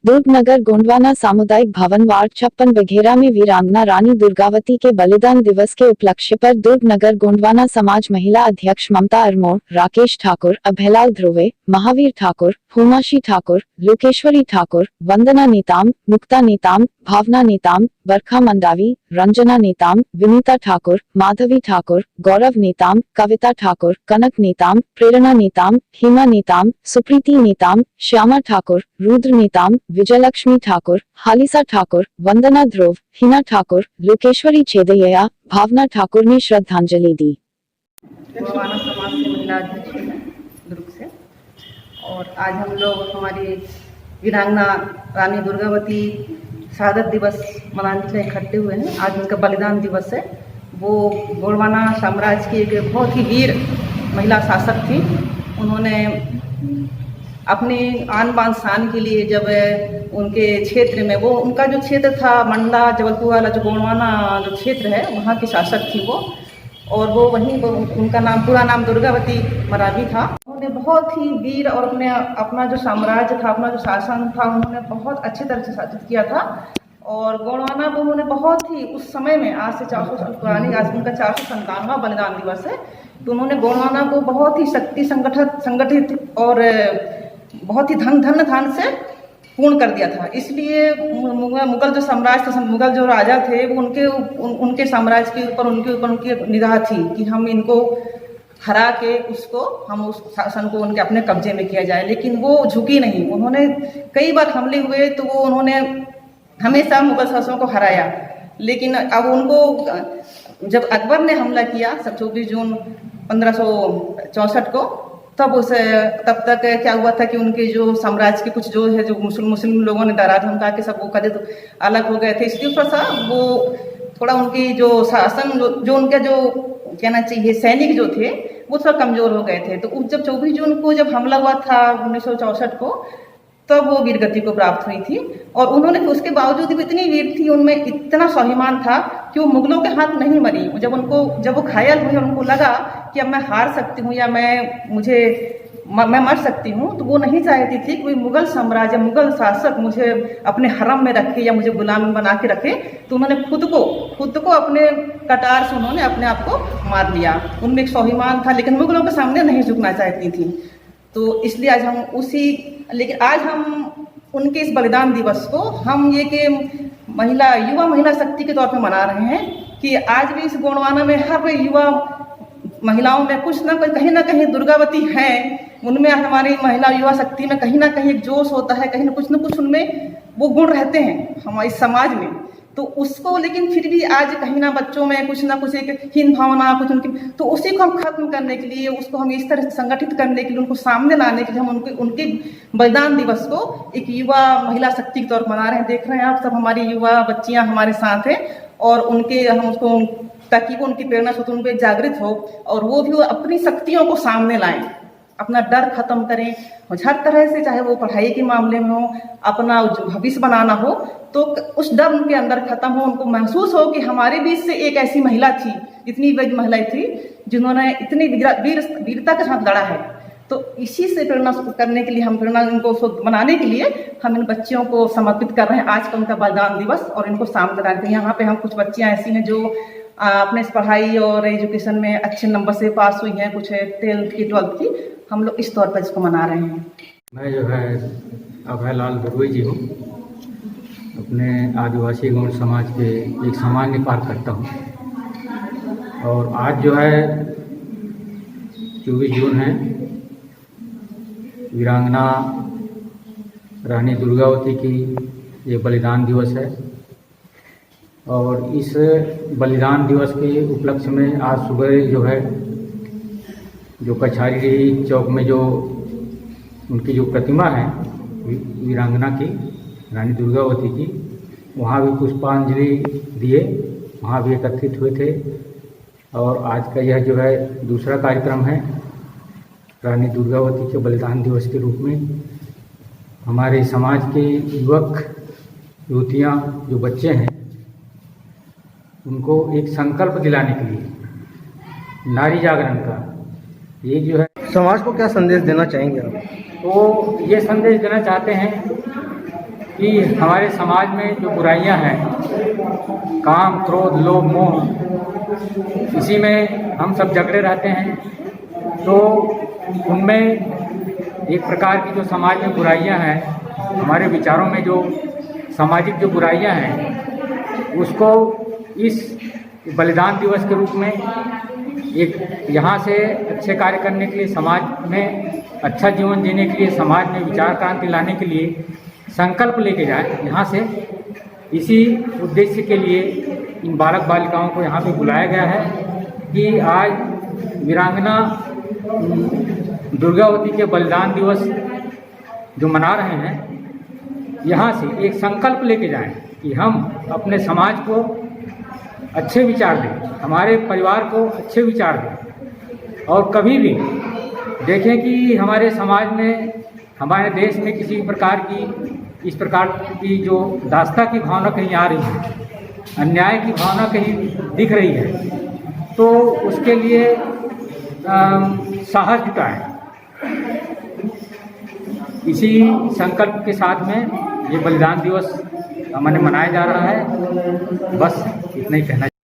दुर्ग नगर गोंडवाना सामुदायिक भवन वार्ड 56 बघेरा में वीरांगना रानी दुर्गावती के बलिदान दिवस के उपलक्ष्य पर दुर्ग नगर गोंडवाना समाज महिला अध्यक्ष ममता अरमोड़, राकेश ठाकुर, अभयलाल ध्रुवे, महावीर ठाकुर, हुमाशी ठाकुर, लोकेश्वरी ठाकुर, वंदना नेताम, मुक्ता नेताम, भावना नेताम, बरखा मंडावी, रंजना नेताम, विनीता ठाकुर, माधवी ठाकुर, गौरव नेताम, कविता ठाकुर, कनक नेताम, प्रेरणा नेताम, हेमा नेताम, सुप्रीति नेताम, श्यामा ठाकुर, रुद्र नेताम, विजयलक्ष्मी ठाकुर, हालिसा ठाकुर, वंदना ध्रुव, हिना ठाकुर, लोकेश्वरी छेदैया, भावना ठाकुर ने श्रद्धांजलि दी। गोंडवाना समाज से महिला अध्यक्ष हैं दुर्ग से, और आज हम लोग हमारी वीरांगना रानी दुर्गावती शहादत दिवस मनाने के लिए इकट्ठे हुए हैं। आज उनका बलिदान दिवस है। वो गोंडवाना साम्राज्य की एक बहुत ही वीर महिला शासक थी। उन्होंने अपनी आन बान शान के लिए जब उनके क्षेत्र में, वो उनका जो क्षेत्र था मंडला जबलपुर वाला जो गोंडवाना जो क्षेत्र है, वहाँ की शासक थी वो, और वो वहीं उनका नाम, पूरा नाम दुर्गावती मरावी था। उन्होंने बहुत ही वीर और अपना जो साम्राज्य था, अपना जो शासन था, उन्होंने बहुत अच्छे तरह से शासित किया था। और गोंडवाना को उन्होंने बहुत ही उस समय में, आज से 400 साल पुरानी, आज उनका 497वां बलिदान दिवस है, तो उन्होंने गोंडवाना को बहुत ही शक्ति संगठित और बहुत ही धन से पूर्ण कर दिया था। इसलिए मुगल जो साम्राज्य था, मुगल जो राजा थे, वो उनके साम्राज्य के ऊपर उनकी निगाह थी कि हम इनको हरा के हम उस शासन को उनके अपने कब्जे में किया जाए। लेकिन वो झुकी नहीं। उन्होंने कई बार हमले हुए, तो वो उन्होंने हमेशा मुगल शासकों को हराया। लेकिन अब उनको जब अकबर ने हमला किया 24 जून 1564 को, तब तक क्या हुआ था कि उनके जो साम्राज्य के कुछ जो है, जो मुस्लिम लोगों ने दरार धमका के सब वो कदे अलग हो गए थे। इसलिए थोड़ा उनकी जो शासन, जो उनका जो कहना चाहिए सैनिक जो थे, वो थोड़ा कमजोर हो गए थे। तो जब 24 जून को जब हमला हुआ था 1964 को, तब वो वीरगति को प्राप्त हुई थी। और उन्होंने उसके बावजूद भी इतनी वीर थी, उनमें इतना स्वाभिमान था कि वो मुगलों के हाथ नहीं मरी। जब वो घायल हुई और उनको लगा कि अब मैं हार सकती हूँ या मैं मर सकती हूँ, तो वो नहीं चाहती थी कि कोई मुगल साम्राज्य, मुगल शासक मुझे अपने हरम में रखे या मुझे गुलाम बना के रखे। तो उन्होंने खुद को अपने कटार से उन्होंने अपने आप को मार लिया। उनमें एक स्वाभिमान था, लेकिन मुगलों के सामने नहीं झुकना चाहती थी। तो इसलिए आज हम उनके इस बलिदान दिवस को हम ये कि युवा महिला शक्ति के तौर पे मना रहे हैं कि आज भी इस गोंडवाना में हर युवा महिलाओं में कुछ ना कुछ, कहीं ना कहीं दुर्गावती है। उनमें, हमारी महिला युवा शक्ति में कहीं ना कहीं एक जोश होता है, कहीं ना कुछ उनमें वो गुण रहते हैं हमारे समाज में। तो उसको, लेकिन फिर भी आज कहीं ना बच्चों में कुछ ना कुछ एक हीन भावना, कुछ उनकी, तो उसी को हम खत्म करने के लिए, उसको हम इस तरह से संगठित करने के लिए, उनको सामने लाने के लिए हम उनके बलिदान दिवस को एक युवा महिला शक्ति के तौर पर मना रहे हैं। देख रहे हैं आप सब, हमारी युवा बच्चियां हमारे साथ हैं, और हम उसको, ताकि वो उनकी प्रेरणा से उनको जागृत हो और वो भी अपनी शक्तियों को सामने लाएं, अपना डर खत्म करें। और हर तरह से, चाहे वो पढ़ाई के मामले में हो, अपना भविष्य बनाना हो, तो उस डर उनके अंदर खत्म हो, उनको महसूस हो कि हमारे बीच से एक ऐसी महिला थी, इतनी बड़ी महिला थी जिन्होंने इतनी वीरता के साथ लड़ा है। तो इसी से प्रेरणा करने के लिए, इनको मनाने के लिए हम इन बच्चियों को समर्पित कर रहे हैं आज का उनका बलिदान दिवस, और इनको सामने लाते हैं। यहाँ पे हम कुछ बच्चियाँ ऐसी हैं जो अपने पढ़ाई और एजुकेशन में अच्छे नंबर से पास हुई हैं, कुछ है 10th की 12th की। हम लोग इस तौर पर इसको मना रहे हैं। मैं जो है अभयलाल ध्रुवे जी हूँ, अपने आदिवासी गौड़ समाज के एक सामान्य कार्यकर्ता हूँ। और आज जो है 24 जून है, वीरांगना रानी दुर्गावती की ये बलिदान दिवस है। और इस बलिदान दिवस के उपलक्ष्य में आज सुबह जो है, जो कछारी चौक में जो उनकी जो प्रतिमा है वीरांगना की, रानी दुर्गावती की, वहाँ भी पुष्पांजलि दिए, वहाँ भी एकत्रित हुए थे। और आज का यह जो है दूसरा कार्यक्रम है रानी दुर्गावती के बलिदान दिवस के रूप में। हमारे समाज के युवक युवतियाँ, जो बच्चे हैं, उनको एक संकल्प दिलाने के लिए नारी जागरण का ये जो है, समाज को क्या संदेश देना चाहेंगे आप? तो ये संदेश देना चाहते हैं कि हमारे समाज में जो बुराइयां हैं, काम, क्रोध, लोभ, मोह, इसी में हम सब जकड़े रहते हैं। तो उनमें एक प्रकार की जो समाज में बुराइयां हैं, हमारे विचारों में जो सामाजिक जो बुराइयां हैं, उसको इस बलिदान दिवस के रूप में एक यहाँ से अच्छे कार्य करने के लिए, समाज में अच्छा जीवन जीने के लिए, समाज में विचार क्रांति लाने के लिए संकल्प लेके जाए यहाँ से। इसी उद्देश्य के लिए इन बालक बालिकाओं को यहाँ पे बुलाया गया है कि आज वीरांगना दुर्गावती के बलिदान दिवस जो मना रहे हैं, यहाँ से एक संकल्प लेके जाएं कि हम अपने समाज को अच्छे विचार दें, हमारे परिवार को अच्छे विचार दें, और कभी भी देखें कि हमारे समाज में, हमारे देश में किसी प्रकार की, इस प्रकार की जो दास्ता की भावना कहीं आ रही है, अन्याय की भावना कहीं दिख रही है, तो उसके लिए साहस जुटाएं। इसी संकल्प के साथ में ये बलिदान दिवस हमारे मनाया जा रहा है। बस इतना ही कहना।